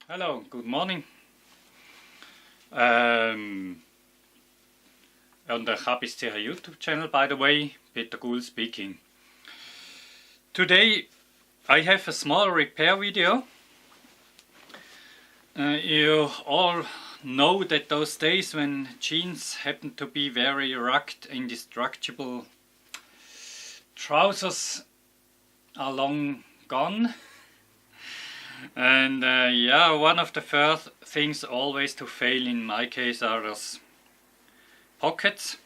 Hello, good morning. On the Habiszecher YouTube channel, by the way, Peter Gould speaking. Today I have a small repair video. You all know that those days when jeans happen to be very rugged, indestructible trousers are long gone. And yeah, one of the first things always to fail in my case are those pockets.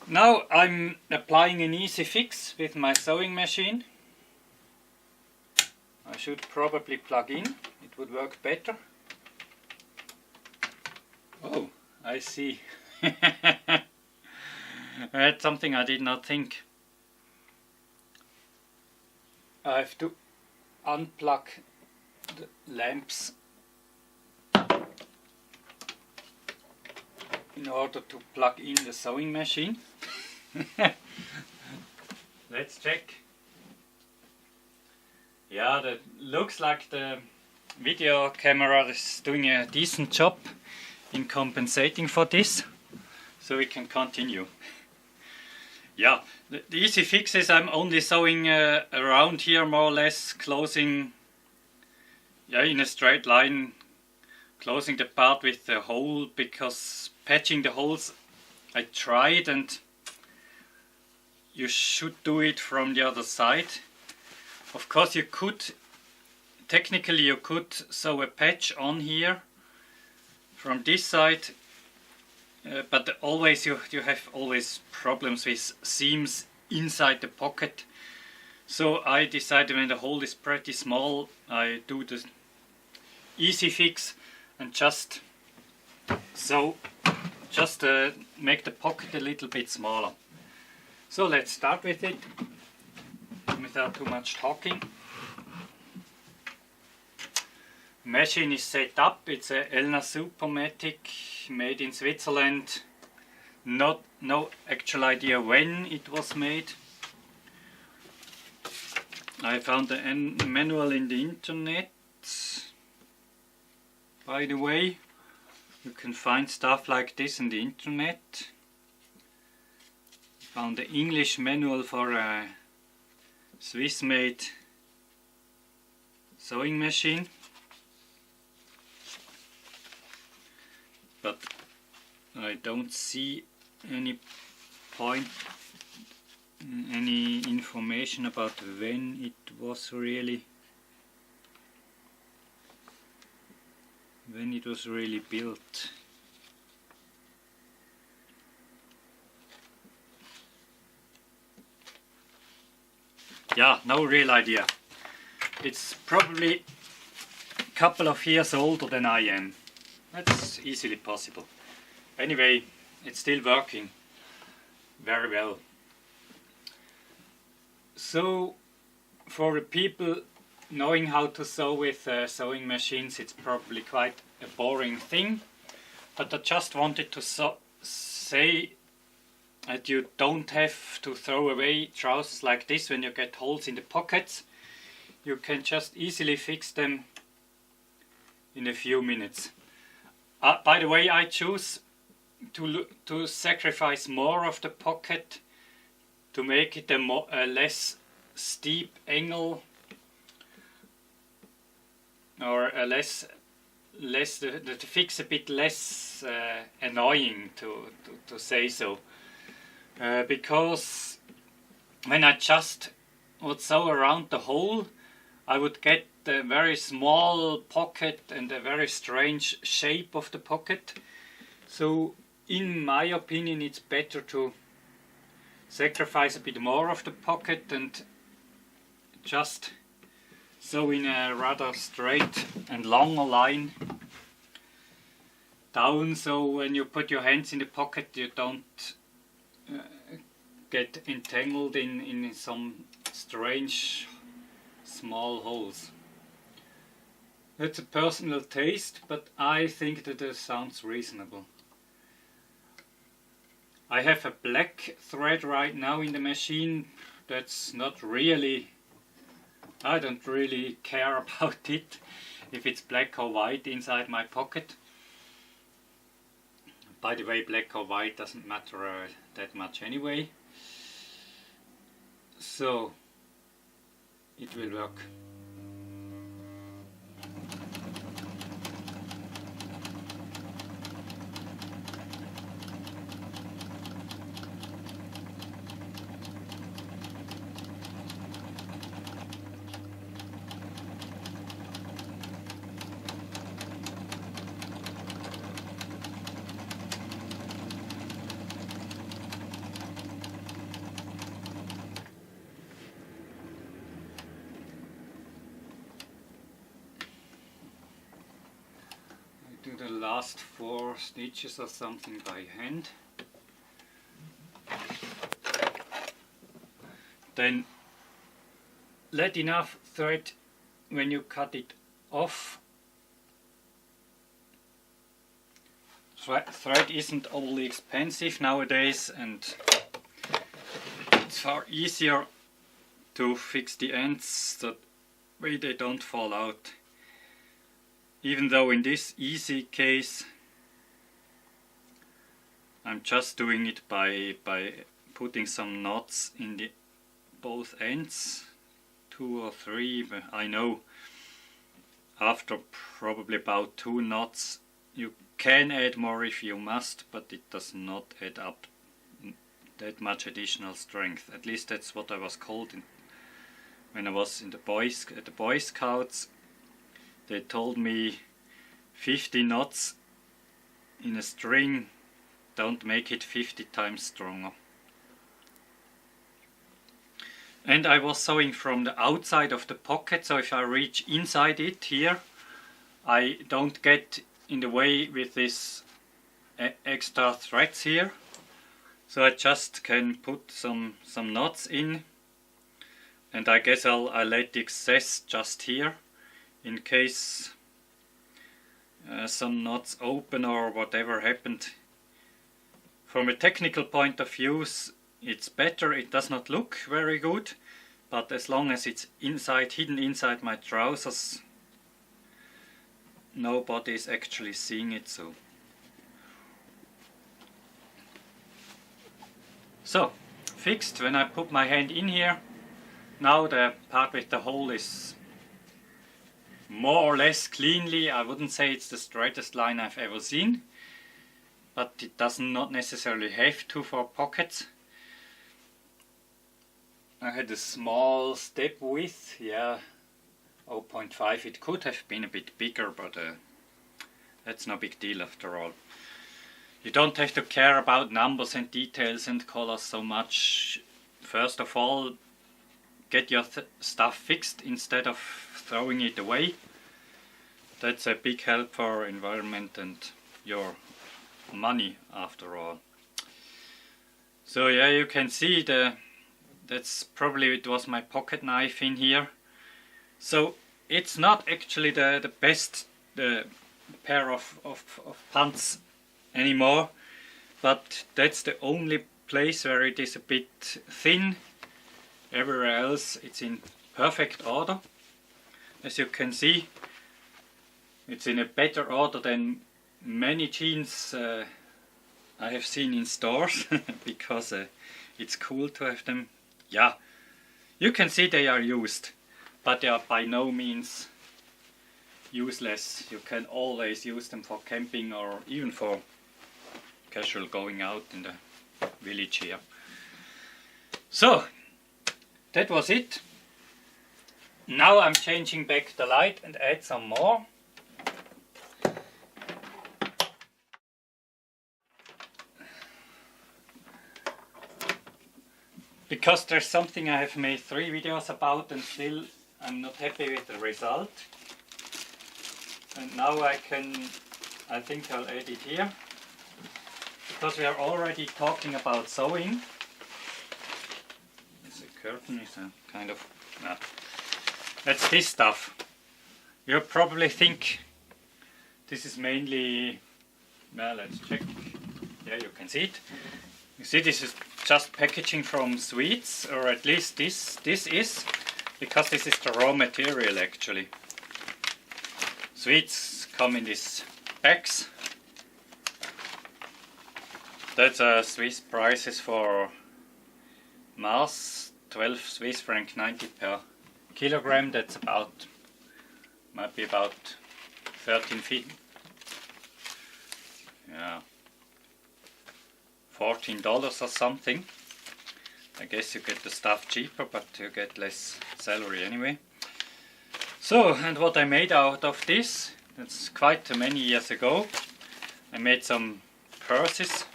Now I'm applying an easy fix with my sewing machine. I should probably plug in, it would work better. Oh, I see. That's something I did not think. I have to unplug the lamps in order to plug in the sewing machine. Let's check. Yeah, that looks like the video camera is doing a decent job in compensating for this, so we can continue. Yeah, the easy fix is I'm only sewing around here, more or less, closing, yeah, in a straight line, closing the part with the hole, because patching the holes I tried, and you should do it from the other side. Of course you could, technically you could sew a patch on here from this side, but always you have always problems with seams inside the pocket. So I decided when the hole is pretty small, I do the easy fix and just make the pocket a little bit smaller. So let's start with it without too much talking. Machine is set up. It's a ELNA supermatic made in Switzerland. No actual idea when it was made. I found the manual in the internet. By the way, you can find stuff like this in the internet. Found the English manual for a Swiss-made sewing machine. But I don't see any point, any information about when it was really built. Yeah, no real idea. It's probably a couple of years older than I am. That's easily possible. Anyway, it's still working very well. So, for the people knowing how to sew with sewing machines, it's probably quite a boring thing. But I just wanted to say that you don't have to throw away trousers like this when you get holes in the pockets. You can just easily fix them in a few minutes. By the way, I choose to sacrifice more of the pocket to make it a less steep angle, or a less the fix a bit less annoying to say so, because when I just would sew around the hole, I would get a very small pocket and a very strange shape of the pocket. So in my opinion it's better to sacrifice a bit more of the pocket and just sew in a rather straight and longer line down, so when you put your hands in the pocket you don't get entangled in some strange small holes. That's a personal taste, but I think that it sounds reasonable. I have a black thread right now in the machine. That's not really, I don't really care about it. if it's black or white inside my pocket. By the way, black or white doesn't matter that much anyway. So it will work. Do the last 4 stitches or something by hand. Then let enough thread when you cut it off. Thread isn't only expensive nowadays, and it's far easier to fix the ends that way they don't fall out. Even though in this easy case I'm just doing it by putting some knots in the both ends, 2 or 3, but I know after probably about 2 knots you can add more if you must, but it does not add up that much additional strength. At least that's what I was called when I was in at the Boy Scouts. They told me 50 knots in a string don't make it 50 times stronger. And I was sewing from the outside of the pocket, so if I reach inside it here, I don't get in the way with this extra threads here. So I just can put some knots in, and I guess I'll let the excess just here in case some knots open or whatever happened. From a technical point of view, it's better. It does not look very good, but as long as it's hidden inside my trousers, nobody is actually seeing it. So fixed. When I put my hand in here, now the part with the hole is more or less cleanly. I wouldn't say it's the straightest line I've ever seen, but it does not necessarily have to for pockets. I had a small step width, yeah, 0.5. It could have been a bit bigger, but that's no big deal after all. You don't have to care about numbers and details and colors so much. First of all, get your stuff fixed instead of throwing it away. That's a big help for environment and your money after all. So yeah, you can see that's probably it was my pocket knife in here. So it's not actually the best pair of pants anymore, but that's the only place where it is a bit thin. Everywhere else it's in perfect order. As you can see, it's in a better order than many jeans I have seen in stores because it's cool to have them. Yeah, you can see they are used, but they are by no means useless. You can always use them for camping or even for casual going out in the village here. So that was it. Now I'm changing back the light and add some more. Because there's something I have made 3 videos about and still I'm not happy with the result. And now I think I'll add it here. Because we are already talking about sewing. This curtain is a kind of... No. That's this stuff. You probably think this is mainly... Well, let's check. Yeah, you can see it. You see, this is just packaging from Swedes, or at least this is, because this is the raw material actually. Sweets come in these bags. That's Swiss prices for mass, 12 Swiss franc 90 per kilogram. That's about, might be about 13 feet. Yeah, $14 or something. I guess you get the stuff cheaper, but you get less salary anyway. So, and what I made out of this, that's quite many years ago. I made some purses.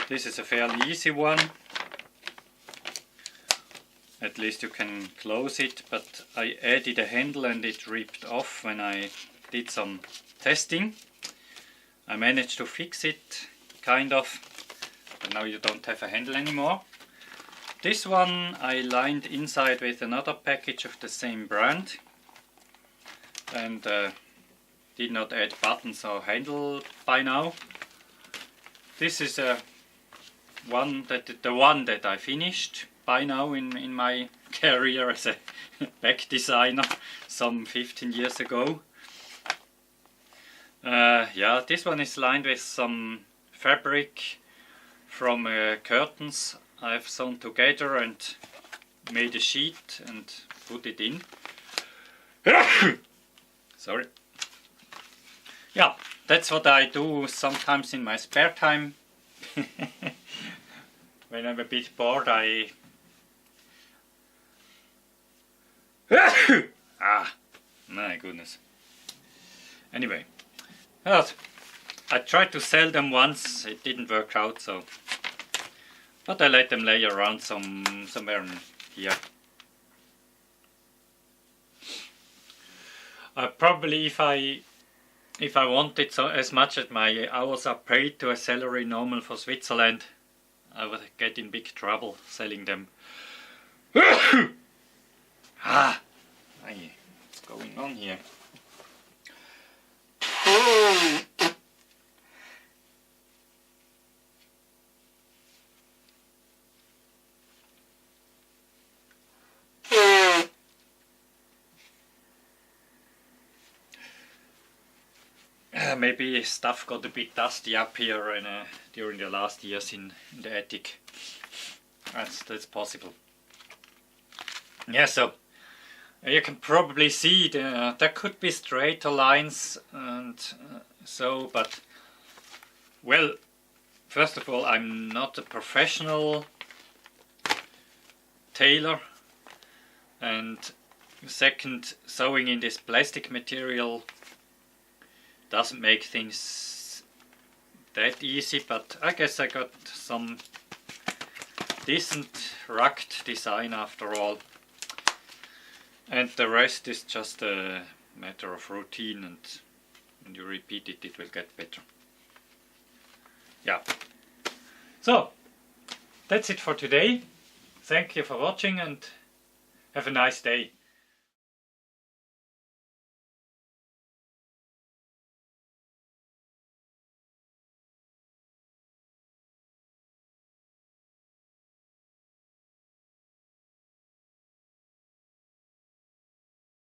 This is a fairly easy one. At least you can close it, but I added a handle and it ripped off when I did some testing. I managed to fix it, kind of, but now you don't have a handle anymore. This one I lined inside with another package of the same brand and did not add buttons or handle by now. This is the one that I finished by now in my career as a bag designer some 15 years ago. Yeah, this one is lined with some fabric from curtains I've sewn together and made a sheet and put it in. Sorry. Yeah, that's what I do sometimes in my spare time. When I'm a bit bored, ah, my goodness. Anyway, well, I tried to sell them once, it didn't work out, so, but I let them lay around somewhere here. Probably if I wanted so as much as my hours are paid to a salary normal for Switzerland, I would get in big trouble selling them. Ah, what's going on here? Maybe stuff got a bit dusty up here during the last years in the attic. That's possible. Yeah, so you can probably see there could be straighter lines and so, but well, first of all, I'm not a professional tailor, and second, sewing in this plastic material doesn't make things that easy, but I guess I got some decent rugged design after all, and the rest is just a matter of routine, and when you repeat it, it will get better. Yeah, so that's it for today. Thank you for watching and have a nice day.